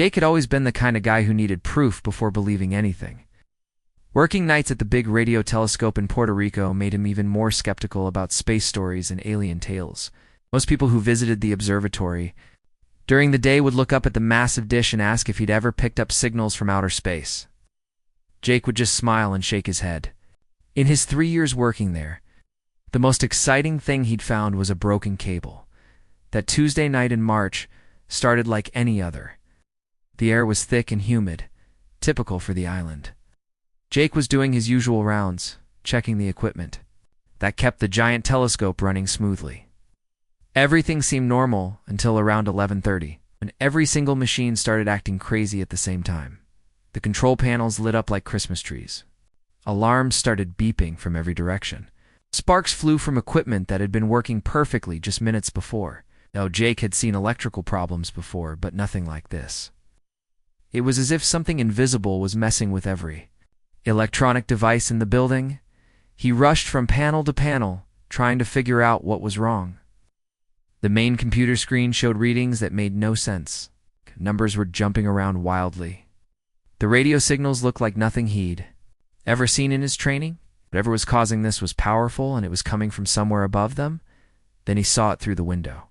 Jake had always been the kind of guy who needed proof before believing anything. Working nights at the big radio telescope in Puerto Rico made him even more skeptical about space stories and alien tales. Most people who visited the observatory during the day would look up at the massive dish and ask if he'd ever picked up signals from outer space. Jake would just smile and shake his head. In his 3 years working there, the most exciting thing he'd found was a broken cable. That Tuesday night in March started like any other. The air was thick and humid, typical for the island. Jake was doing his usual rounds, checking the equipment. That kept the giant telescope running smoothly. Everything seemed normal until around 11:30, when every single machine started acting crazy at the same time. The control panels lit up like Christmas trees. Alarms started beeping from every direction. Sparks flew from equipment that had been working perfectly just minutes before. Now, Jake had seen electrical problems before, but nothing like this. It was as if something invisible was messing with every electronic device in the building. He rushed from panel to panel, trying to figure out what was wrong. The main computer screen showed readings that made no sense. Numbers were jumping around wildly. The radio signals looked like nothing he'd ever seen in his training. Whatever was causing this was powerful, and it was coming from somewhere above them. Then he saw it through the window.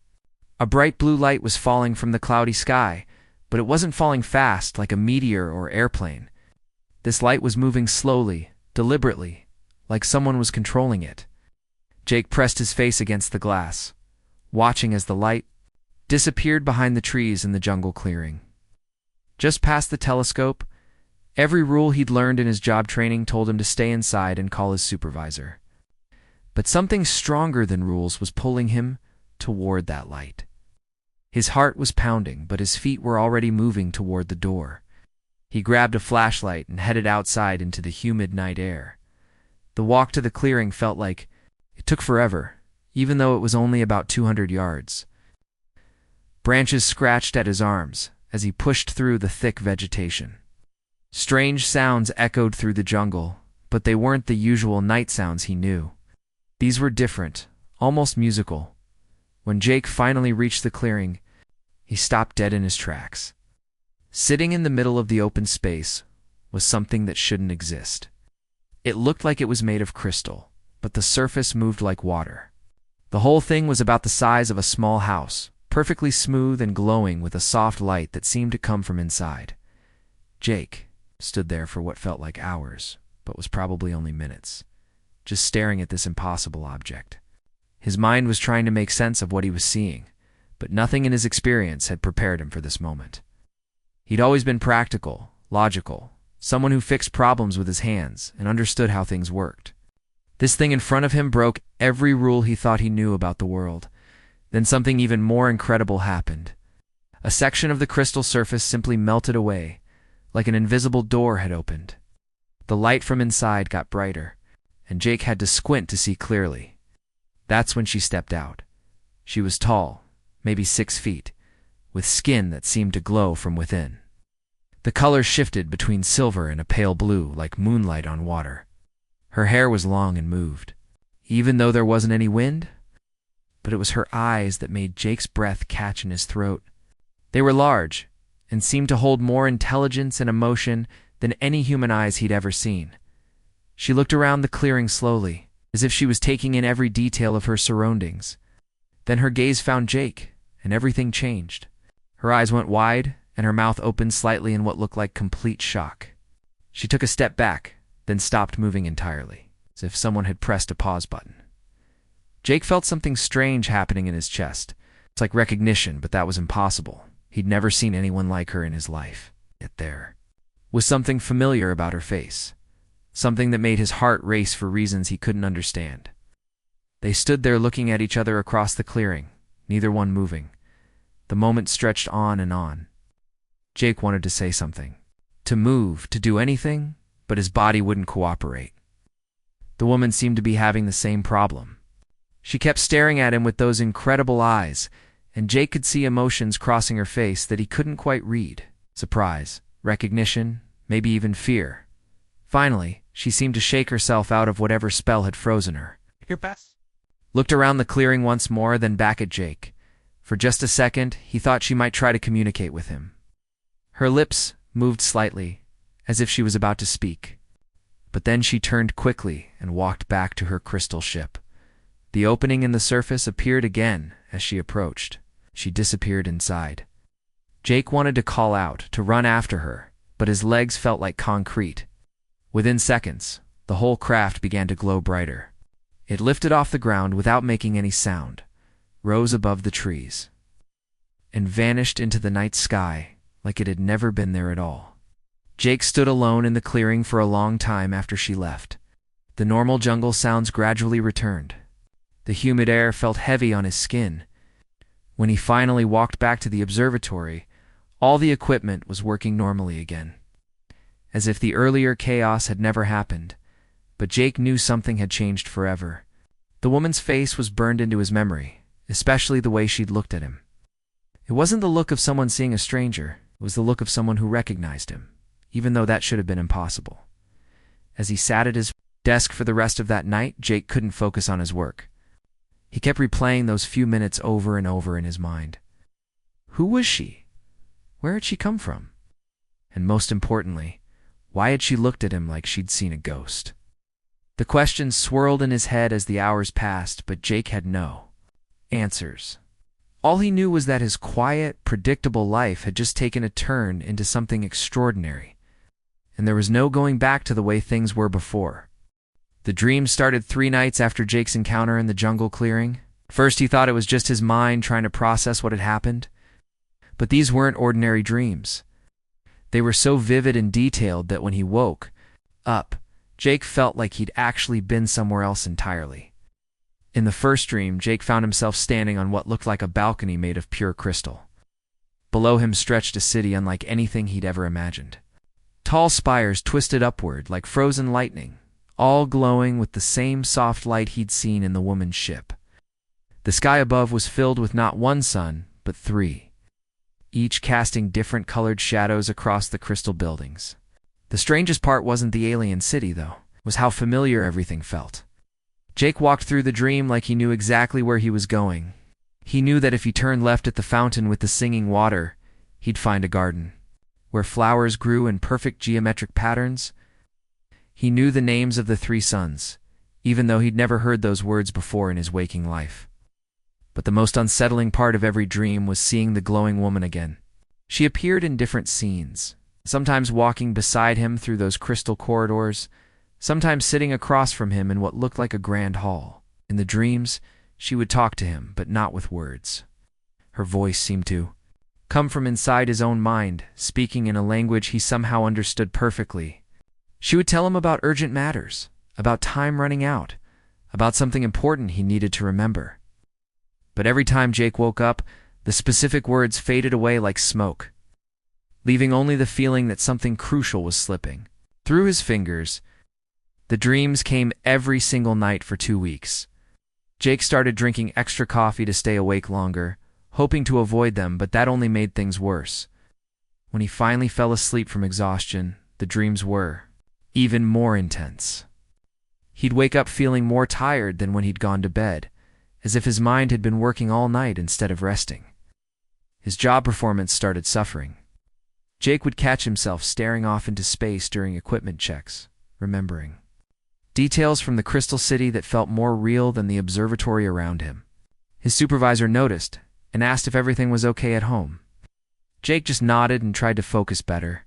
A bright blue light was falling from the cloudy sky, but it wasn't falling fast like a meteor or airplane. This light was moving slowly, deliberately, like someone was controlling it. Jake pressed his face against the glass, watching as the light disappeared behind the trees in the jungle clearing. Just past the telescope, every rule he'd learned in his job training told him to stay inside and call his supervisor. But something stronger than rules was pulling him toward that light. His heart was pounding, but his feet were already moving toward the door. He grabbed a flashlight and headed outside into the humid night air. The walk to the clearing felt like it took forever, even though it was only about 200 yards. Branches scratched at his arms as he pushed through the thick vegetation. Strange sounds echoed through the jungle, but they weren't the usual night sounds he knew. These were different, almost musical. When Jake finally reached the clearing, he stopped dead in his tracks. Sitting in the middle of the open space was something that shouldn't exist. It looked like it was made of crystal, but the surface moved like water. The whole thing was about the size of a small house, perfectly smooth and glowing with a soft light that seemed to come from inside. Jake stood there for what felt like hours, but was probably only minutes, just staring at this impossible object. His mind was trying to make sense of what he was seeing, but nothing in his experience had prepared him for this moment. He'd always been practical, logical, someone who fixed problems with his hands and understood how things worked. This thing in front of him broke every rule he thought he knew about the world. Then something even more incredible happened. A section of the crystal surface simply melted away, like an invisible door had opened. The light from inside got brighter, and Jake had to squint to see clearly. That's when she stepped out. She was tall, maybe 6 feet, with skin that seemed to glow from within. The color shifted between silver and a pale blue, like moonlight on water. Her hair was long and moved, even though there wasn't any wind. But it was her eyes that made Jake's breath catch in his throat. They were large, and seemed to hold more intelligence and emotion than any human eyes he'd ever seen. She looked around the clearing slowly, as if she was taking in every detail of her surroundings. Then her gaze found Jake, and everything changed. Her eyes went wide, and her mouth opened slightly in what looked like complete shock. She took a step back, then stopped moving entirely, as if someone had pressed a pause button. Jake felt something strange happening in his chest. It's like recognition, but that was impossible. He'd never seen anyone like her in his life. Yet there was something familiar about her face, something that made his heart race for reasons he couldn't understand. They stood there looking at each other across the clearing, neither one moving. The moment stretched on and on. Jake wanted to say something, to move, to do anything, but his body wouldn't cooperate. The woman seemed to be having the same problem. She kept staring at him with those incredible eyes, and Jake could see emotions crossing her face that he couldn't quite read. Surprise, recognition, maybe even fear. Finally, she seemed to shake herself out of whatever spell had frozen her. Your best? Looked around the clearing once more, then back at Jake. For just a second, he thought she might try to communicate with him. Her lips moved slightly, as if she was about to speak. But then she turned quickly and walked back to her crystal ship. The opening in the surface appeared again as she approached. She disappeared inside. Jake wanted to call out, to run after her, but his legs felt like concrete. Within seconds, the whole craft began to glow brighter. It lifted off the ground without making any sound, rose above the trees, and vanished into the night sky like it had never been there at all. Jake stood alone in the clearing for a long time after she left. The normal jungle sounds gradually returned. The humid air felt heavy on his skin. When he finally walked back to the observatory, all the equipment was working normally again, as if the earlier chaos had never happened. But Jake knew something had changed forever. The woman's face was burned into his memory, especially the way she'd looked at him. It wasn't the look of someone seeing a stranger, it was the look of someone who recognized him, even though that should have been impossible. As he sat at his desk for the rest of that night, Jake couldn't focus on his work. He kept replaying those few minutes over and over in his mind. Who was she? Where had she come from? And most importantly, why had she looked at him like she'd seen a ghost? The questions swirled in his head as the hours passed, but Jake had no answers. All he knew was that his quiet, predictable life had just taken a turn into something extraordinary, and there was no going back to the way things were before. The dream started 3 nights after Jake's encounter in the jungle clearing. First, he thought it was just his mind trying to process what had happened. But these weren't ordinary dreams. They were so vivid and detailed that when he woke up, Jake felt like he'd actually been somewhere else entirely. In the first dream, Jake found himself standing on what looked like a balcony made of pure crystal. Below him stretched a city unlike anything he'd ever imagined. Tall spires twisted upward like frozen lightning, all glowing with the same soft light he'd seen in the woman's ship. The sky above was filled with not one sun, but 3, each casting different colored shadows across the crystal buildings. The strangest part wasn't the alien city, though, it was how familiar everything felt. Jake walked through the dream like he knew exactly where he was going. He knew that if he turned left at the fountain with the singing water, he'd find a garden, where flowers grew in perfect geometric patterns. He knew the names of the 3 sons, even though he'd never heard those words before in his waking life. But the most unsettling part of every dream was seeing the glowing woman again. She appeared in different scenes, sometimes walking beside him through those crystal corridors, sometimes sitting across from him in what looked like a grand hall. In the dreams, she would talk to him, but not with words. Her voice seemed to come from inside his own mind, speaking in a language he somehow understood perfectly. She would tell him about urgent matters, about time running out, about something important he needed to remember. But every time Jake woke up, the specific words faded away like smoke, leaving only the feeling that something crucial was slipping through his fingers. The dreams came every single night for 2 weeks. Jake started drinking extra coffee to stay awake longer, hoping to avoid them, but that only made things worse. When he finally fell asleep from exhaustion, the dreams were even more intense. He'd wake up feeling more tired than when he'd gone to bed, as if his mind had been working all night instead of resting. His job performance started suffering. Jake would catch himself staring off into space during equipment checks, remembering details from the crystal city that felt more real than the observatory around him. His supervisor noticed and asked if everything was okay at home. Jake just nodded and tried to focus better.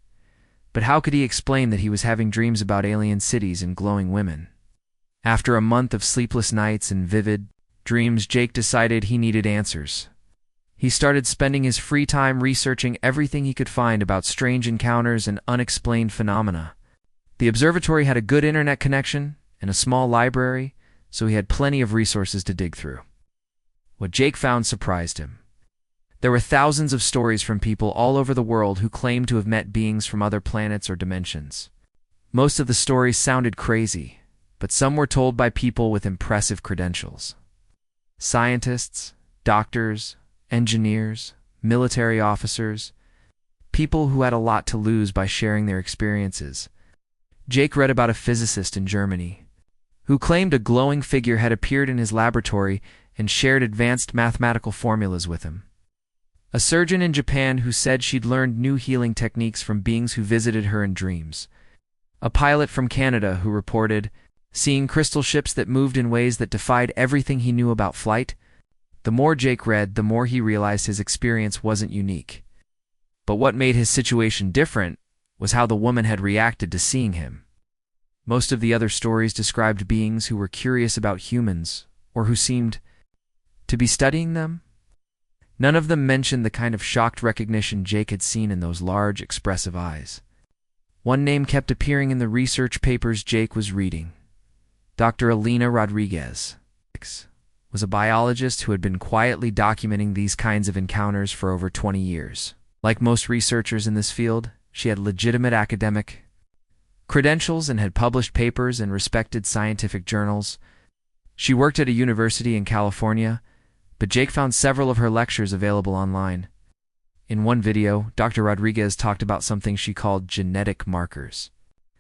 But how could he explain that he was having dreams about alien cities and glowing women? After a month of sleepless nights and vivid dreams, Jake decided he needed answers. He started spending his free time researching everything he could find about strange encounters and unexplained phenomena. The observatory had a good internet connection and a small library, so he had plenty of resources to dig through. What Jake found surprised him. There were thousands of stories from people all over the world who claimed to have met beings from other planets or dimensions. Most of the stories sounded crazy, but some were told by people with impressive credentials. Scientists, doctors, engineers, military officers, people who had a lot to lose by sharing their experiences. Jake read about a physicist in Germany who claimed a glowing figure had appeared in his laboratory and shared advanced mathematical formulas with him. A surgeon in Japan who said she'd learned new healing techniques from beings who visited her in dreams. A pilot from Canada who reported seeing crystal ships that moved in ways that defied everything he knew about flight. The more Jake read, the more he realized his experience wasn't unique. But what made his situation different was how the woman had reacted to seeing him. Most of the other stories described beings who were curious about humans, or who seemed to be studying them. None of them mentioned the kind of shocked recognition Jake had seen in those large, expressive eyes. One name kept appearing in the research papers Jake was reading. Dr. Elena Rodriguez was a biologist who had been quietly documenting these kinds of encounters for over 20 years. Like most researchers in this field, she had legitimate academic credentials and had published papers in respected scientific journals. She worked at a university in California, but Jake found several of her lectures available online. In one video, Dr. Rodriguez talked about something she called genetic markers.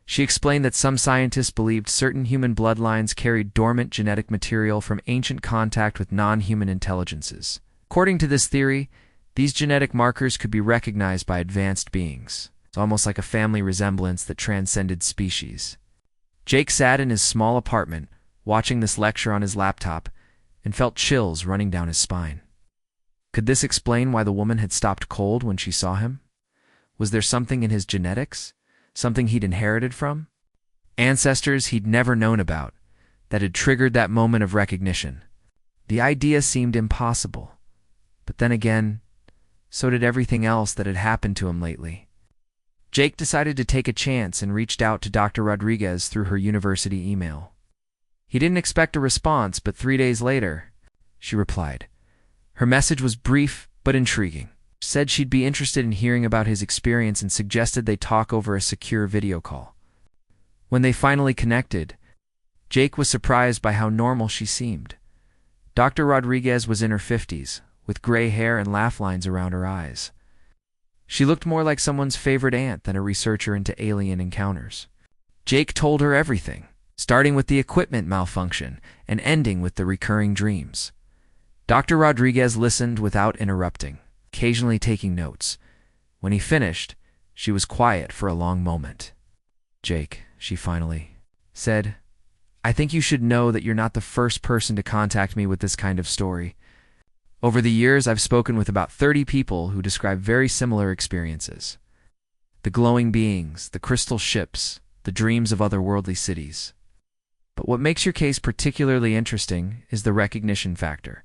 She explained that some scientists believed certain human bloodlines carried dormant genetic material from ancient contact with non-human intelligences. According to this theory, these genetic markers could be recognized by advanced beings. It's almost like a family resemblance that transcended species. Jake sat in his small apartment, watching this lecture on his laptop, and felt chills running down his spine. Could this explain why the woman had stopped cold when she saw him? Was there something in his genetics? Something he'd inherited from? Ancestors he'd never known about, that had triggered that moment of recognition. The idea seemed impossible. But then again, so did everything else that had happened to him lately. Jake decided to take a chance and reached out to Dr. Rodriguez through her university email. He didn't expect a response, but 3 days later, she replied. Her message was brief but intriguing. Said she'd be interested in hearing about his experience and suggested they talk over a secure video call. When they finally connected, Jake was surprised by how normal she seemed. Dr. Rodriguez was in her 50s, with gray hair and laugh lines around her eyes. She looked more like someone's favorite aunt than a researcher into alien encounters. Jake told her everything, starting with the equipment malfunction and ending with the recurring dreams. Dr. Rodriguez listened without interrupting, occasionally taking notes. When he finished, she was quiet for a long moment. Jake, she finally said, I think you should know that you're not the first person to contact me with this kind of story. Over the years, I've spoken with about 30 people who describe very similar experiences. The glowing beings, the crystal ships, the dreams of otherworldly cities. But what makes your case particularly interesting is the recognition factor.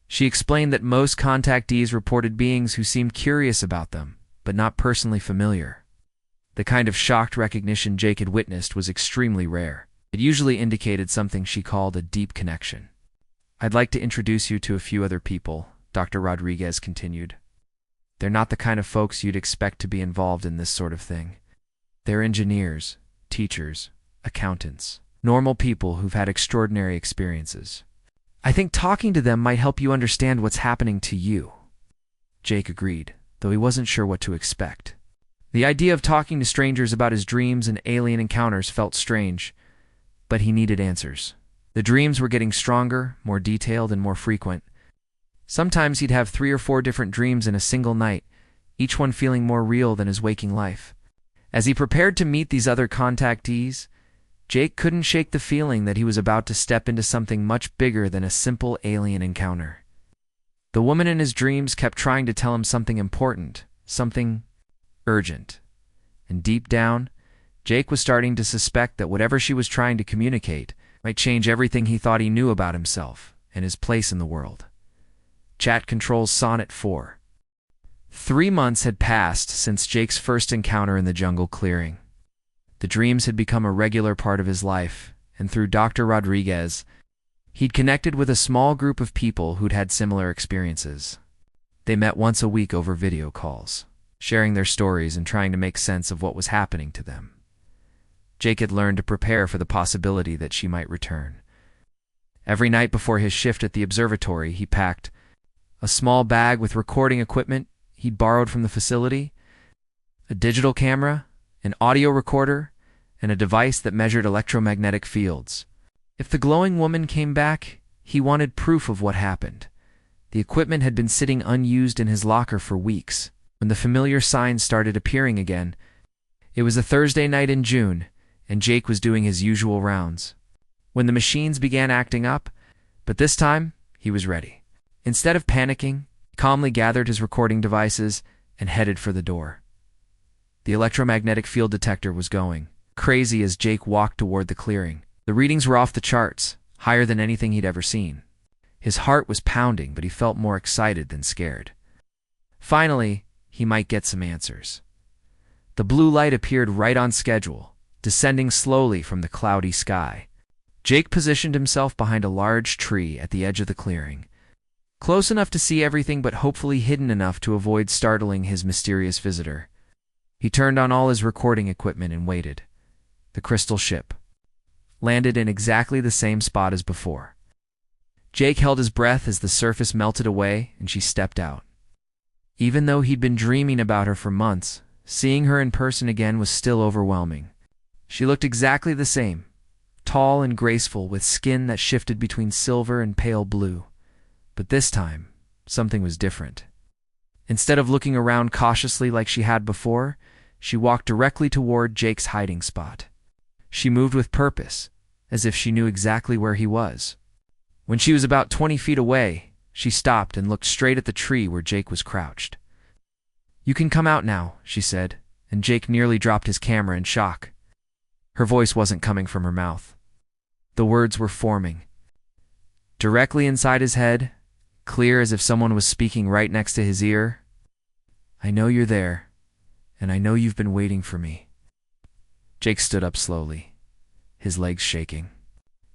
She explained that most contactees reported beings who seemed curious about them, but not personally familiar. The kind of shocked recognition Jake had witnessed was extremely rare. It usually indicated something she called a deep connection. I'd like to introduce you to a few other people, Dr. Rodriguez continued. They're not the kind of folks you'd expect to be involved in this sort of thing. They're engineers, teachers, accountants, normal people who've had extraordinary experiences. I think talking to them might help you understand what's happening to you. Jake agreed, though he wasn't sure what to expect. The idea of talking to strangers about his dreams and alien encounters felt strange, but he needed answers. The dreams were getting stronger, more detailed, and more frequent. Sometimes he'd have 3 or 4 different dreams in a single night, each one feeling more real than his waking life. As he prepared to meet these other contactees, Jake couldn't shake the feeling that he was about to step into something much bigger than a simple alien encounter. The woman in his dreams kept trying to tell him something important, something urgent. And deep down, Jake was starting to suspect that whatever she was trying to communicate might change everything he thought he knew about himself and his place in the world. Chat controls Sonnet 4. 3 months had passed since Jake's first encounter in the jungle clearing. The dreams had become a regular part of his life, and through Dr. Rodriguez, he'd connected with a small group of people who'd had similar experiences. They met once a week over video calls, sharing their stories and trying to make sense of what was happening to them. Jake had learned to prepare for the possibility that she might return. Every night before his shift at the observatory, he packed a small bag with recording equipment he'd borrowed from the facility, a digital camera, an audio recorder, and a device that measured electromagnetic fields. If the glowing woman came back, he wanted proof of what happened. The equipment had been sitting unused in his locker for weeks. When the familiar signs started appearing again, it was a Thursday night in June, and Jake was doing his usual rounds. When the machines began acting up, but this time, he was ready. Instead of panicking, he calmly gathered his recording devices and headed for the door. The electromagnetic field detector was going crazy as Jake walked toward the clearing. The readings were off the charts, higher than anything he'd ever seen. His heart was pounding, but he felt more excited than scared. Finally, he might get some answers. The blue light appeared right on schedule, descending slowly from the cloudy sky. Jake positioned himself behind a large tree at the edge of the clearing, close enough to see everything but hopefully hidden enough to avoid startling his mysterious visitor. He turned on all his recording equipment and waited. The crystal ship landed in exactly the same spot as before. Jake held his breath as the surface melted away and she stepped out. Even though he'd been dreaming about her for months, seeing her in person again was still overwhelming. She looked exactly the same, tall and graceful with skin that shifted between silver and pale blue. But this time, something was different. Instead of looking around cautiously like she had before, she walked directly toward Jake's hiding spot. She moved with purpose, as if she knew exactly where he was. When she was about 20 feet away, she stopped and looked straight at the tree where Jake was crouched. "You can come out now," she said, and Jake nearly dropped his camera in shock. Her voice wasn't coming from her mouth. The words were forming. Directly inside his head, clear as if someone was speaking right next to his ear. "I know you're there, and I know you've been waiting for me." Jake stood up slowly, his legs shaking.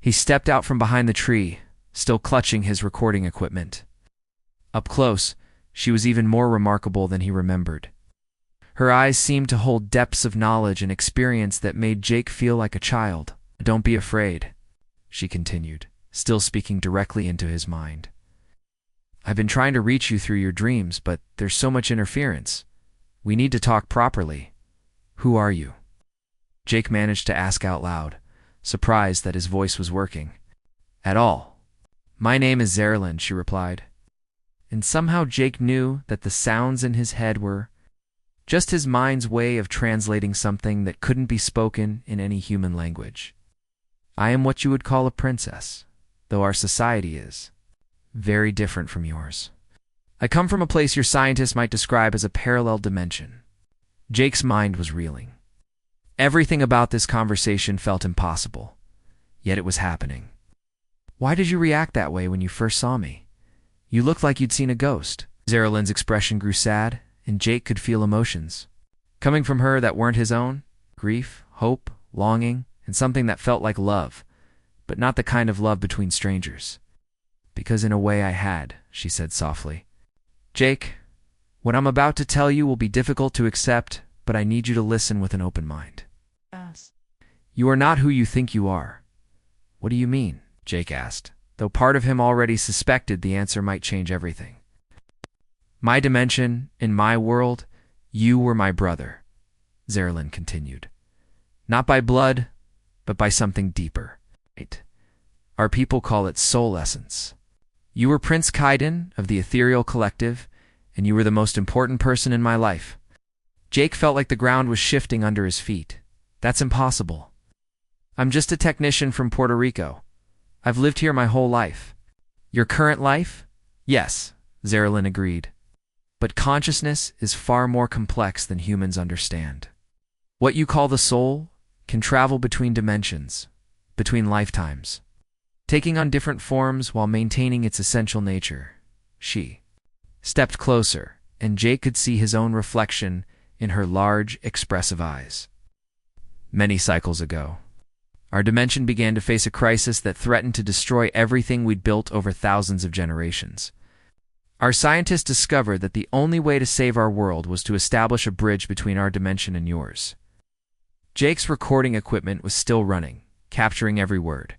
He stepped out from behind the tree, still clutching his recording equipment. Up close, she was even more remarkable than he remembered. Her eyes seemed to hold depths of knowledge and experience that made Jake feel like a child. "Don't be afraid," she continued, still speaking directly into his mind. "I've been trying to reach you through your dreams, but there's so much interference. We need to talk properly. Who are you?" Jake managed to ask out loud, surprised that his voice was working. "At all. My name is Zerlin," she replied. And somehow Jake knew that the sounds in his head were just his mind's way of translating something that couldn't be spoken in any human language. "I am what you would call a princess, though our society is very different from yours. I come from a place your scientists might describe as a parallel dimension." Jake's mind was reeling. Everything about this conversation felt impossible, yet it was happening. "Why did you react that way when you first saw me? You looked like you'd seen a ghost." Zerlin's expression grew sad, and Jake could feel emotions coming from her that weren't his own: grief, hope, longing, and something that felt like love, but not the kind of love between strangers. "Because in a way I had," she said softly. "Jake, what I'm about to tell you will be difficult to accept, but I need you to listen with an open mind. Yes. You are not who you think you are." "What do you mean?" Jake asked, though part of him already suspected the answer might change everything. "My dimension, in my world, you were my brother," Zerlin continued. "Not by blood, but by something deeper. Our people call it soul essence. You were Prince Kaiden of the Ethereal Collective, and you were the most important person in my life." Jake felt like the ground was shifting under his feet. "That's impossible. I'm just a technician from Puerto Rico. I've lived here my whole life." "Your current life?" "Yes," Zerlin agreed. "But consciousness is far more complex than humans understand. What you call the soul can travel between dimensions, between lifetimes, taking on different forms while maintaining its essential nature." She stepped closer, and Jake could see his own reflection in her large, expressive eyes. "Many cycles ago, our dimension began to face a crisis that threatened to destroy everything we'd built over thousands of generations. Our scientists discovered that the only way to save our world was to establish a bridge between our dimension and yours." Jake's recording equipment was still running, capturing every word,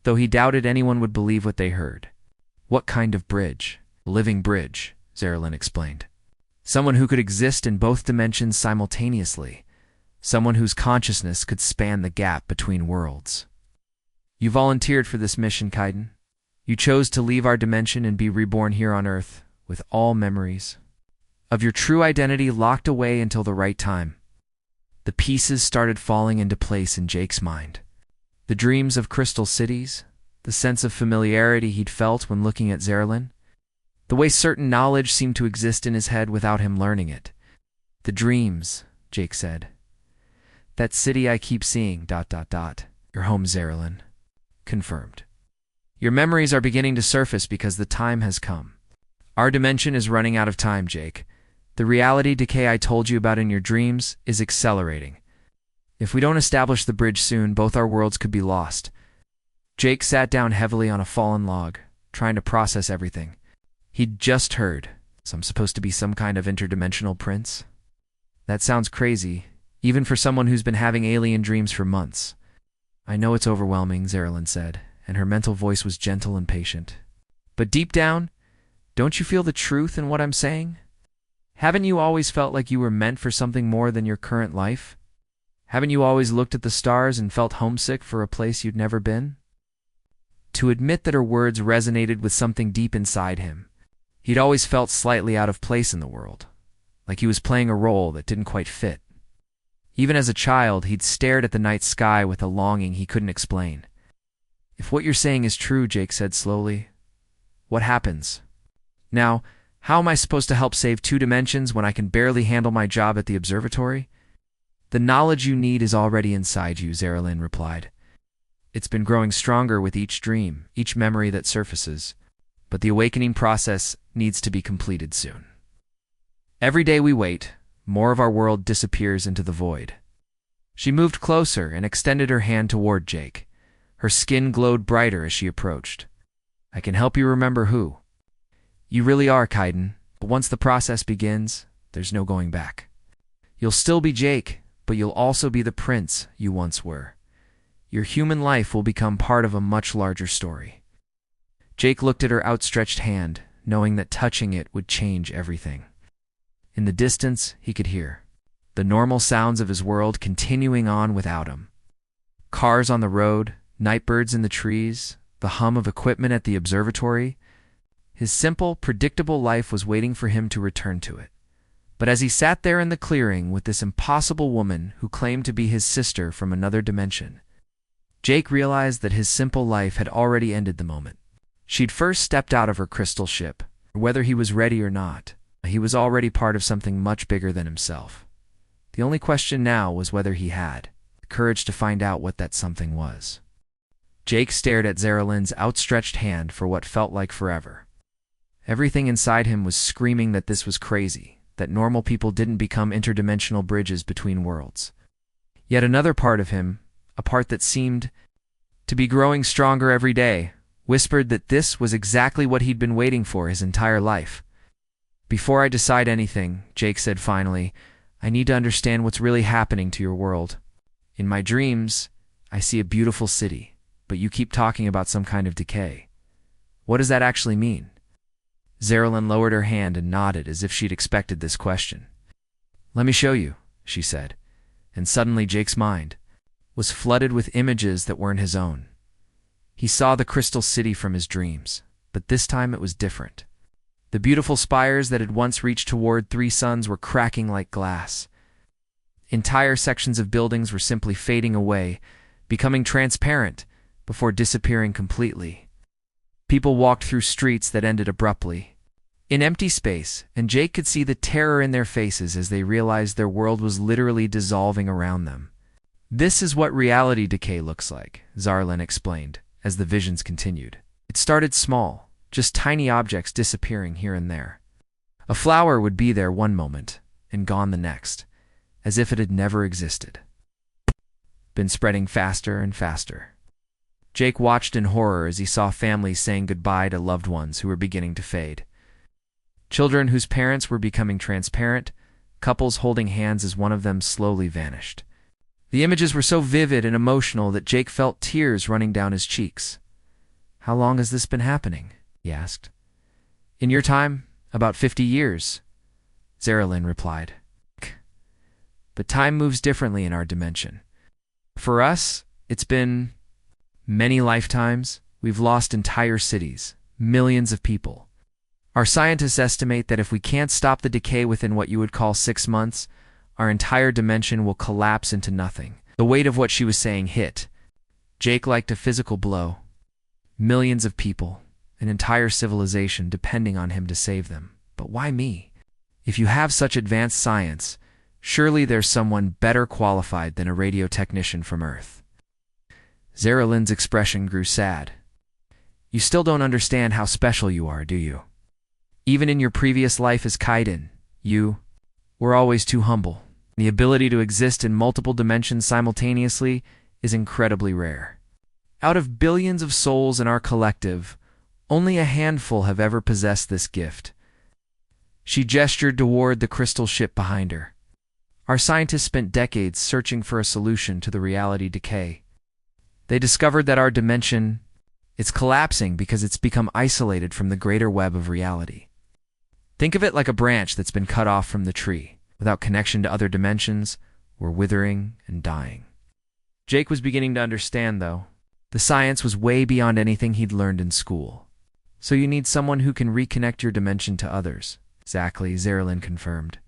though he doubted anyone would believe what they heard. "What kind of bridge?" "A living bridge," Zerlin explained. "Someone who could exist in both dimensions simultaneously. Someone whose consciousness could span the gap between worlds." "You volunteered for this mission, Kaiden?" You chose to leave our dimension and be reborn here on Earth, with all memories of your true identity locked away until the right time. The pieces started falling into place in Jake's mind. The dreams of crystal cities, the sense of familiarity he'd felt when looking at Zerilyn, the way certain knowledge seemed to exist in his head without him learning it. The dreams, Jake said. That city I keep seeing, ... Your home, Zerilyn. Confirmed. Your memories are beginning to surface because the time has come. Our dimension is running out of time, Jake. The reality decay I told you about in your dreams is accelerating. If we don't establish the bridge soon, both our worlds could be lost. Jake sat down heavily on a fallen log, trying to process everything. He'd just heard, so I'm supposed to be some kind of interdimensional prince? That sounds crazy, even for someone who's been having alien dreams for months. I know it's overwhelming, Zerilyn said, and her mental voice was gentle and patient. But deep down, don't you feel the truth in what I'm saying? Haven't you always felt like you were meant for something more than your current life? Haven't you always looked at the stars and felt homesick for a place you'd never been? To admit that her words resonated with something deep inside him. He'd always felt slightly out of place in the world, like he was playing a role that didn't quite fit. Even as a child, he'd stared at the night sky with a longing he couldn't explain. If what you're saying is true, Jake said slowly, what happens? Now, how am I supposed to help save 2 dimensions when I can barely handle my job at the observatory? The knowledge you need is already inside you, Zerilyn replied. It's been growing stronger with each dream, each memory that surfaces, but the awakening process needs to be completed soon. Every day we wait, more of our world disappears into the void. She moved closer and extended her hand toward Jake. Her skin glowed brighter as she approached. I can help you remember who. You really are, Kaiden, but once the process begins, there's no going back. You'll still be Jake, but you'll also be the prince you once were. Your human life will become part of a much larger story. Jake looked at her outstretched hand, knowing that touching it would change everything. In the distance, he could hear the normal sounds of his world continuing on without him. Cars on the road, nightbirds in the trees, the hum of equipment at the observatory. His simple, predictable life was waiting for him to return to it. But as he sat there in the clearing with this impossible woman who claimed to be his sister from another dimension, Jake realized that his simple life had already ended the moment. She'd first stepped out of her crystal ship. Whether he was ready or not, he was already part of something much bigger than himself. The only question now was whether he had the courage to find out what that something was. Jake stared at Zerilyn's outstretched hand for what felt like forever. Everything inside him was screaming that this was crazy, that normal people didn't become interdimensional bridges between worlds. Yet another part of him, a part that seemed to be growing stronger every day, whispered that this was exactly what he'd been waiting for his entire life. Before I decide anything, Jake said finally, I need to understand what's really happening to your world. In my dreams, I see a beautiful city, but you keep talking about some kind of decay. What does that actually mean? Zerilyn lowered her hand and nodded as if she'd expected this question. Let me show you, she said, and suddenly Jake's mind was flooded with images that weren't his own. He saw the crystal city from his dreams, but this time it was different. The beautiful spires that had once reached toward 3 suns were cracking like glass. Entire sections of buildings were simply fading away, becoming transparent before disappearing completely. People walked through streets that ended abruptly in empty space, and Jake could see the terror in their faces as they realized their world was literally dissolving around them. This is what reality decay looks like, Zerilyn explained, as the visions continued. It started small, just tiny objects disappearing here and there. A flower would be there one moment, and gone the next, as if it had never existed. Been spreading faster and faster. Jake watched in horror as he saw families saying goodbye to loved ones who were beginning to fade. Children whose parents were becoming transparent, couples holding hands as one of them slowly vanished. The images were so vivid and emotional that Jake felt tears running down his cheeks. How long has this been happening? He asked. In your time, about 50 years, Zerilyn replied. But time moves differently in our dimension. For us, it's been many lifetimes, We've lost entire cities, millions of people. Our scientists estimate that if we can't stop the decay within what you would call 6 months, our entire dimension will collapse into nothing. The weight of what she was saying hit Jake like a physical blow. Millions of people, an entire civilization depending on him to save them. But why me? If you have such advanced science, surely there's someone better qualified than a radio technician from Earth. Zeralyn's expression grew sad. You still don't understand how special you are, do you? Even in your previous life as Kaiden, you were always too humble. The ability to exist in multiple dimensions simultaneously is incredibly rare. Out of billions of souls in our collective, only a handful have ever possessed this gift. She gestured toward the crystal ship behind her. Our scientists spent decades searching for a solution to the reality decay. They discovered that our dimension is collapsing because it's become isolated from the greater web of reality. Think of it like a branch that's been cut off from the tree. Without connection to other dimensions, we're withering and dying. Jake was beginning to understand, though. The science was way beyond anything he'd learned in school. So you need someone who can reconnect your dimension to others. Exactly, Zeralyn confirmed.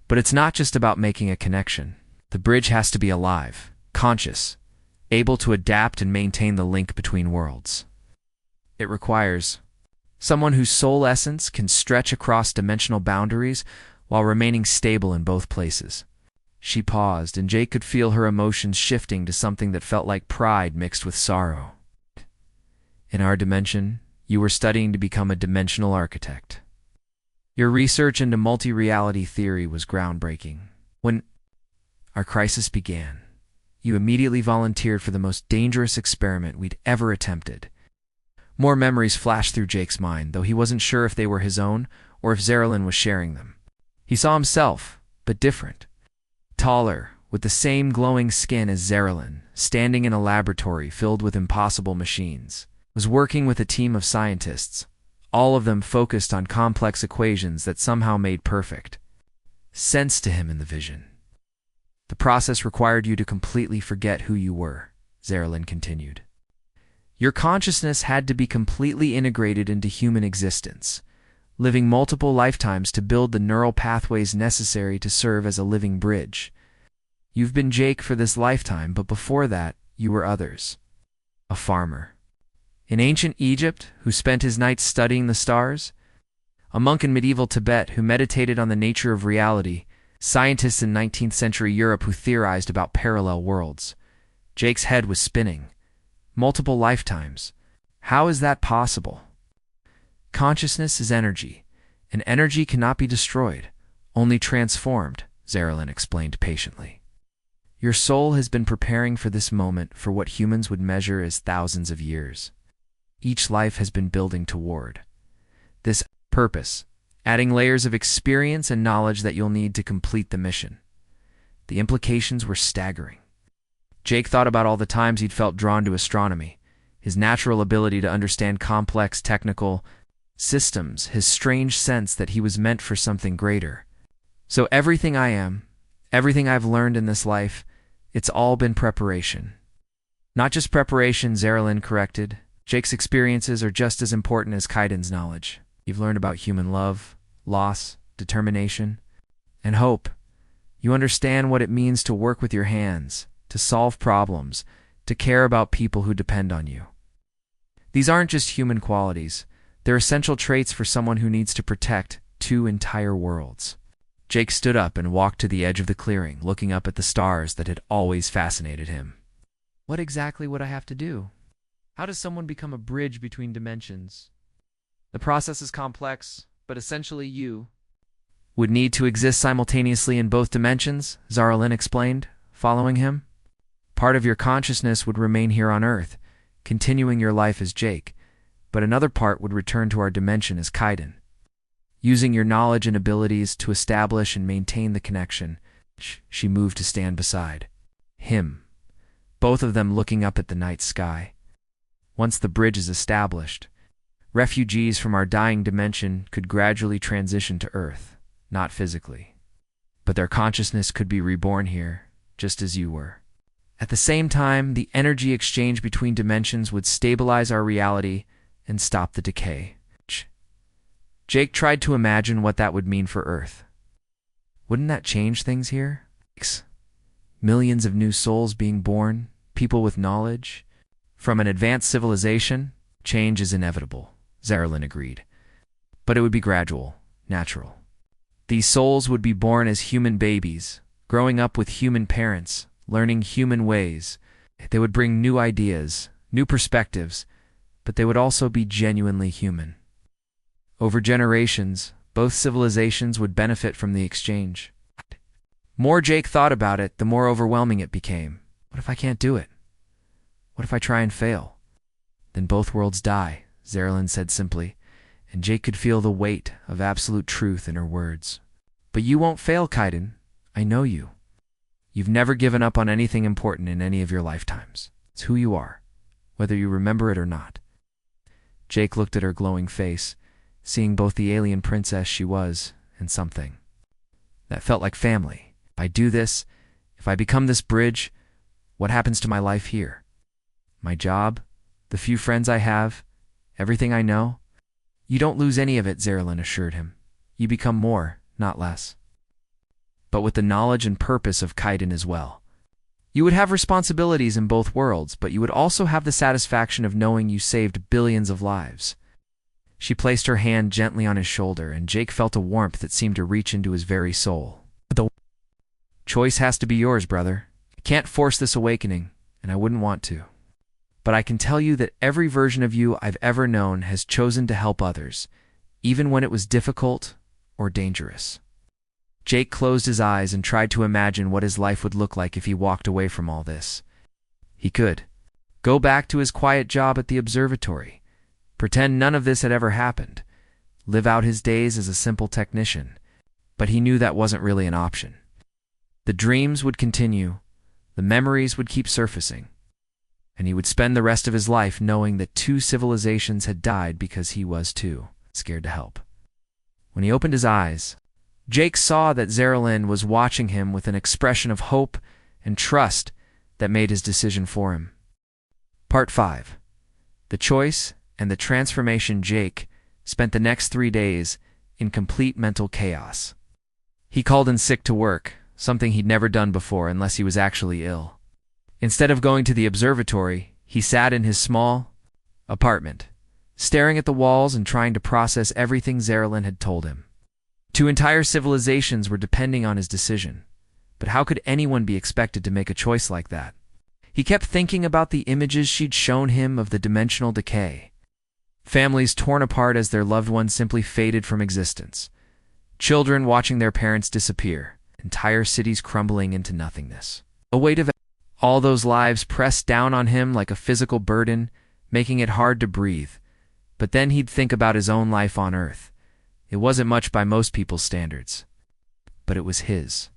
But it's not just about making a connection. The bridge has to be alive, conscious, able to adapt and maintain the link between worlds. It requires someone whose soul essence can stretch across dimensional boundaries while remaining stable in both places. She paused, and Jake could feel her emotions shifting to something that felt like pride mixed with sorrow. In our dimension, you were studying to become a dimensional architect. Your research into multi-reality theory was groundbreaking. When our crisis began, you immediately volunteered for the most dangerous experiment we'd ever attempted. More memories flashed through Jake's mind, though he wasn't sure if they were his own or if Zeralyn was sharing them. He saw himself, but different. Taller, with the same glowing skin as Zeralyn, standing in a laboratory filled with impossible machines, was working with a team of scientists, all of them focused on complex equations that somehow made perfect sense to him in the vision. The process required you to completely forget who you were, Zeralyn continued. Your consciousness had to be completely integrated into human existence, living multiple lifetimes to build the neural pathways necessary to serve as a living bridge. You've been Jake for this lifetime, but before that, you were others. A farmer in ancient Egypt who spent his nights studying the stars, a monk in medieval Tibet who meditated on the nature of reality, scientists in 19th century Europe who theorized about parallel worlds. Jake's head was spinning. Multiple lifetimes. How is that possible? Consciousness is energy, and energy cannot be destroyed, only transformed, Zeralyn explained patiently. Your soul has been preparing for this moment for what humans would measure as thousands of years. Each life has been building toward this purpose, adding layers of experience and knowledge that you'll need to complete the mission. The implications were staggering. Jake thought about all the times he'd felt drawn to astronomy, his natural ability to understand complex technical systems, his strange sense that he was meant for something greater. So everything I am, everything I've learned in this life, it's all been preparation. Not just preparation, Zeralyn corrected. Jake's experiences are just as important as Kaiden's knowledge. You've learned about human love, loss, determination, and hope. You understand what it means to work with your hands, to solve problems, to care about people who depend on you. These aren't just human qualities. They're essential traits for someone who needs to protect 2 entire worlds. Jake stood up and walked to the edge of the clearing, looking up at the stars that had always fascinated him. What exactly would I have to do? How does someone become a bridge between dimensions? The process is complex, but essentially you would need to exist simultaneously in both dimensions, Zeralyn explained, following him. Part of your consciousness would remain here on Earth, continuing your life as Jake, but another part would return to our dimension as Kaiden, using your knowledge and abilities to establish and maintain the connection. She moved to stand beside him, both of them looking up at the night sky. Once the bridge is established, refugees from our dying dimension could gradually transition to Earth, not physically, but their consciousness could be reborn here, just as you were. At the same time, the energy exchange between dimensions would stabilize our reality and stop the decay. Jake tried to imagine what that would mean for Earth. Wouldn't that change things here? Millions of new souls being born, people with knowledge. From an advanced civilization, change is inevitable, Zerilyn agreed. But it would be gradual, natural. These souls would be born as human babies, growing up with human parents, learning human ways. They would bring new ideas, new perspectives, but they would also be genuinely human. Over generations, both civilizations would benefit from the exchange. The more Jake thought about it, the more overwhelming it became. What if I can't do it? What if I try and fail? Then both worlds die, Zerilyn said simply, and Jake could feel the weight of absolute truth in her words. But you won't fail, Kaiden. I know you. You've never given up on anything important in any of your lifetimes. It's who you are, whether you remember it or not. Jake looked at her glowing face, seeing both the alien princess she was and something that felt like family. If I do this, if I become this bridge, what happens to my life here? My job, the few friends I have, everything I know? You don't lose any of it, Zerilyn assured him. You become more, not less. But with the knowledge and purpose of Kaiden as well. You would have responsibilities in both worlds, but you would also have the satisfaction of knowing you saved billions of lives. She placed her hand gently on his shoulder, and Jake felt a warmth that seemed to reach into his very soul. The choice has to be yours, brother. I can't force this awakening, and I wouldn't want to. But I can tell you that every version of you I've ever known has chosen to help others, even when it was difficult or dangerous. Jake closed his eyes and tried to imagine what his life would look like if he walked away from all this. He could go back to his quiet job at the observatory, pretend none of this had ever happened, live out his days as a simple technician, but he knew that wasn't really an option. The dreams would continue, the memories would keep surfacing, and he would spend the rest of his life knowing that 2 civilizations had died because he was too scared to help. When he opened his eyes, Jake saw that Zerilyn was watching him with an expression of hope and trust that made his decision for him. Part 5. The Choice and the Transformation. Jake spent the next 3 days in complete mental chaos. He called in sick to work, something he'd never done before unless he was actually ill. Instead of going to the observatory, he sat in his small apartment, staring at the walls and trying to process everything Zerilyn had told him. 2 entire civilizations were depending on his decision, but how could anyone be expected to make a choice like that? He kept thinking about the images she'd shown him of the dimensional decay. Families torn apart as their loved ones simply faded from existence. Children watching their parents disappear. Entire cities crumbling into nothingness. A weight of all those lives pressed down on him like a physical burden, making it hard to breathe. But then he'd think about his own life on Earth. It wasn't much by most people's standards, but it was his.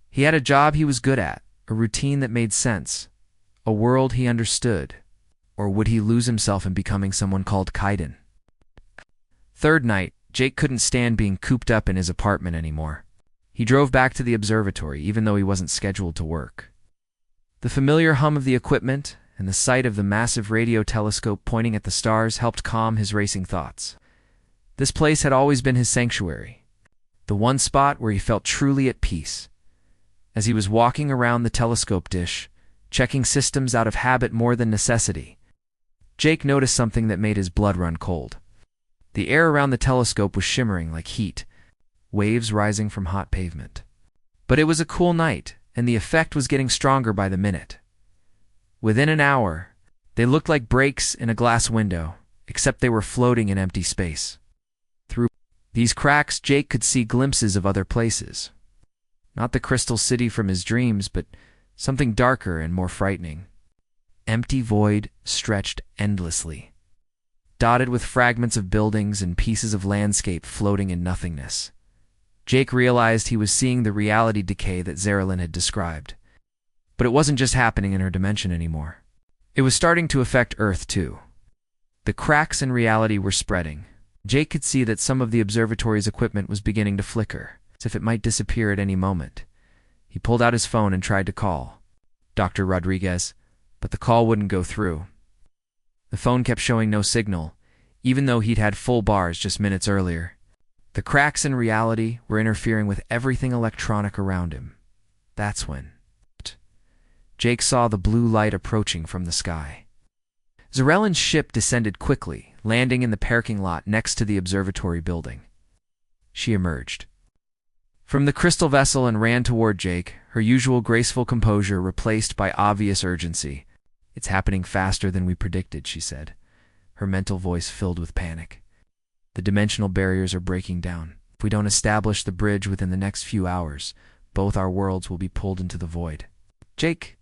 He had a job he was good at, a routine that made sense, a world he understood. Or would he lose himself in becoming someone called Kaiden? Third night, Jake couldn't stand being cooped up in his apartment anymore. He drove back to the observatory, even though he wasn't scheduled to work. The familiar hum of the equipment and the sight of the massive radio telescope pointing at the stars helped calm his racing thoughts. This place had always been his sanctuary, the one spot where he felt truly at peace. As he was walking around the telescope dish, checking systems out of habit more than necessity, Jake noticed something that made his blood run cold. The air around the telescope was shimmering like heat, waves rising from hot pavement. But it was a cool night, and the effect was getting stronger by the minute. Within an hour, they looked like breaks in a glass window, except they were floating in empty space. Through these cracks, Jake could see glimpses of other places. Not the crystal city from his dreams, but something darker and more frightening. Empty void stretched endlessly, dotted with fragments of buildings and pieces of landscape floating in nothingness. Jake realized he was seeing the reality decay that Zerilyn had described. But it wasn't just happening in her dimension anymore. It was starting to affect Earth too. The cracks in reality were spreading. Jake could see that some of the observatory's equipment was beginning to flicker, as if it might disappear at any moment. He pulled out his phone and tried to call, Dr. Rodriguez, but the call wouldn't go through. The phone kept showing no signal, even though he'd had full bars just minutes earlier. The cracks in reality were interfering with everything electronic around him. That's when Jake saw the blue light approaching from the sky. Zarellan's ship descended quickly, landing in the parking lot next to the observatory building. She emerged from the crystal vessel and ran toward Jake, her usual graceful composure replaced by obvious urgency. "It's happening faster than we predicted," she said, her mental voice filled with panic. "The dimensional barriers are breaking down. If we don't establish the bridge within the next few hours, both our worlds will be pulled into the void." Jake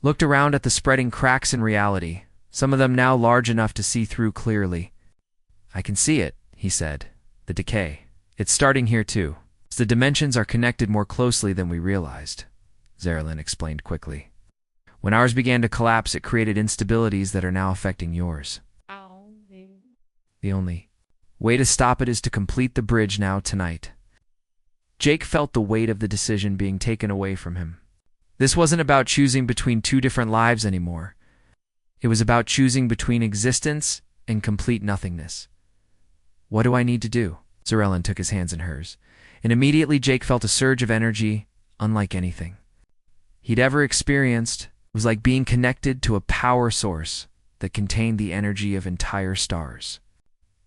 looked around at the spreading cracks in reality, some of them now large enough to see through clearly. "I can see it," he said. "The decay. It's starting here too. The dimensions are connected more closely than we realized," Zarellan explained quickly. "When ours began to collapse, it created instabilities that are now affecting yours. The only way to stop it is to complete the bridge now tonight." Jake felt the weight of the decision being taken away from him. This wasn't about choosing between two different lives anymore. It was about choosing between existence and complete nothingness. "What do I need to do?" Zarellan took his hands in hers, and immediately Jake felt a surge of energy unlike anything he'd ever experienced. It was like being connected to a power source that contained the energy of entire stars.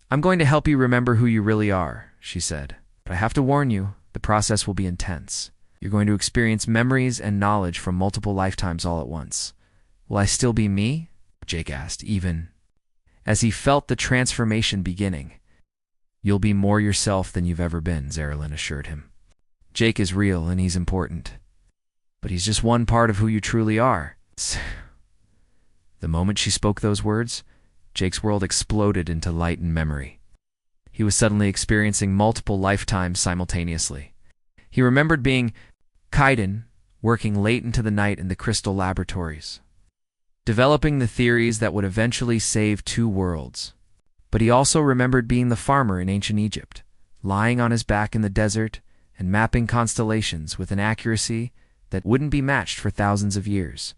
"I'm going to help you remember who you really are," she said. "But I have to warn you, the process will be intense. You're going to experience memories and knowledge from multiple lifetimes all at once." "Will I still be me?" Jake asked, even as he felt the transformation beginning. "You'll be more yourself than you've ever been," Zarellan assured him. "Jake is real and he's important. But he's just one part of who you truly are." The moment she spoke those words, Jake's world exploded into light and memory. He was suddenly experiencing multiple lifetimes simultaneously. He remembered being Kaiden, working late into the night in the crystal laboratories, developing the theories that would eventually save two worlds. But he also remembered being the farmer in ancient Egypt, lying on his back in the desert and mapping constellations with an accuracy that wouldn't be matched for thousands of years.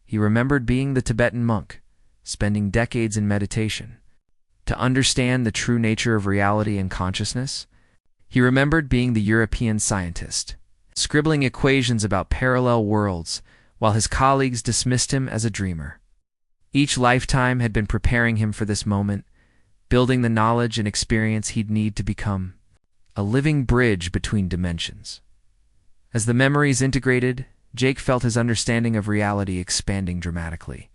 He remembered being the Tibetan monk, spending decades in meditation to understand the true nature of reality and consciousness. He remembered being the European scientist, scribbling equations about parallel worlds while his colleagues dismissed him as a dreamer. Each lifetime had been preparing him for this moment, building the knowledge and experience he'd need to become a living bridge between dimensions. As the memories integrated, Jake felt his understanding of reality expanding dramatically.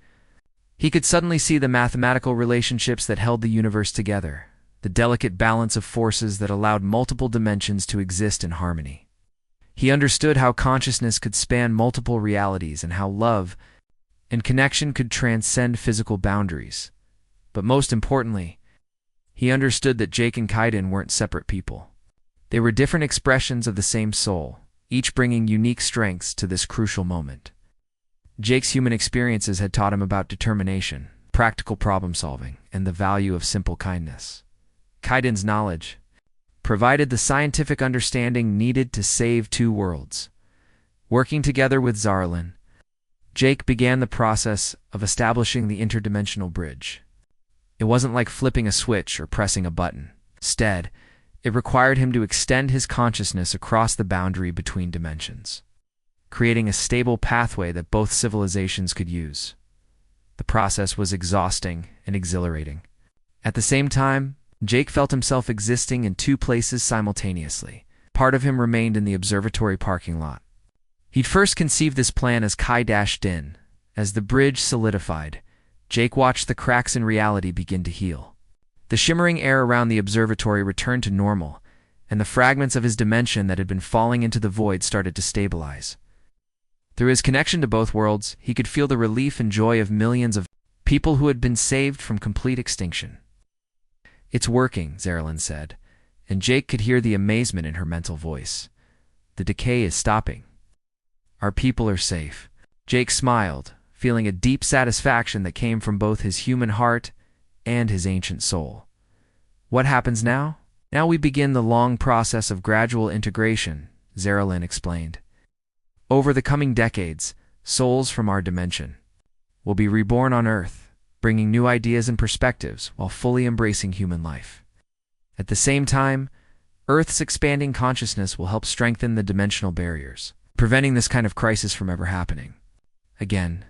He could suddenly see the mathematical relationships that held the universe together, the delicate balance of forces that allowed multiple dimensions to exist in harmony. He understood how consciousness could span multiple realities and how love and connection could transcend physical boundaries. But most importantly, he understood that Jake and Kaiden weren't separate people. They were different expressions of the same soul, each bringing unique strengths to this crucial moment. Jake's human experiences had taught him about determination, practical problem-solving, and the value of simple kindness. Kaiden's knowledge provided the scientific understanding needed to save two worlds. Working together with Zarellan, Jake began the process of establishing the interdimensional bridge. It wasn't like flipping a switch or pressing a button. Instead, it required him to extend his consciousness across the boundary between dimensions, creating a stable pathway that both civilizations could use. The process was exhausting and exhilarating. At the same time, Jake felt himself existing in two places simultaneously. Part of him remained in the observatory parking lot. He'd first conceived this plan as Kai-Din. As the bridge solidified, Jake watched the cracks in reality begin to heal. The shimmering air around the observatory returned to normal, and the fragments of his dimension that had been falling into the void started to stabilize. Through his connection to both worlds, he could feel the relief and joy of millions of people who had been saved from complete extinction. "It's working," Zarellan said, and Jake could hear the amazement in her mental voice. "The decay is stopping. Our people are safe." Jake smiled, feeling a deep satisfaction that came from both his human heart and his ancient soul. "What happens now?" "Now we begin the long process of gradual integration," Zarellan explained. "Over the coming decades, souls from our dimension, will be reborn on Earth, bringing new ideas and perspectives while fully embracing human life. At the same time, Earth's expanding consciousness will help strengthen the dimensional barriers, preventing this kind of crisis from ever happening. Again,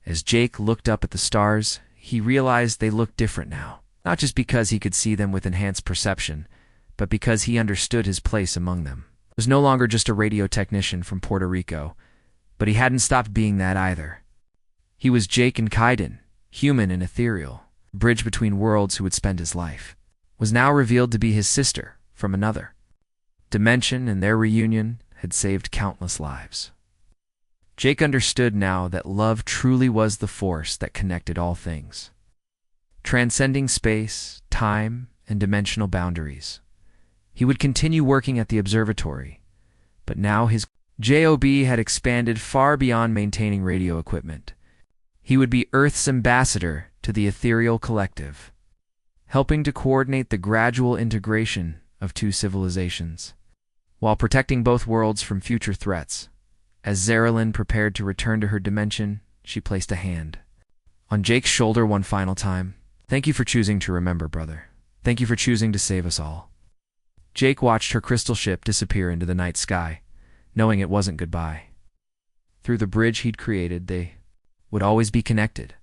as Jake looked up at the stars, he realized they looked different now, not just because he could see them with enhanced perception, but because he understood his place among them. He was no longer just a radio technician from Puerto Rico, but he hadn't stopped being that either. He was Jake and Kaiden, human and ethereal, a bridge between worlds who would spend his life. Was now revealed to be his sister from another dimension, and their reunion had saved countless lives. Jake understood now that love truly was the force that connected all things, transcending space, time, and dimensional boundaries. He would continue working at the observatory, but now his job had expanded far beyond maintaining radio equipment. He would be Earth's ambassador to the ethereal collective, helping to coordinate the gradual integration of two civilizations, while protecting both worlds from future threats. As Zarelyn prepared to return to her dimension, she placed a hand on Jake's shoulder one final time. "Thank you for choosing to remember, brother. Thank you for choosing to save us all." Jake watched her crystal ship disappear into the night sky, knowing it wasn't goodbye. Through the bridge he'd created, they would always be connected.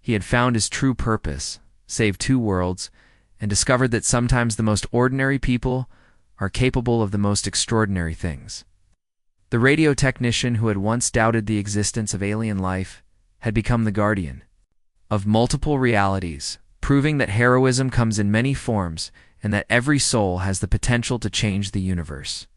He had found his true purpose, saved two worlds, and discovered that sometimes the most ordinary people are capable of the most extraordinary things. The radio technician who had once doubted the existence of alien life had become the guardian of multiple realities, proving that heroism comes in many forms and that every soul has the potential to change the universe.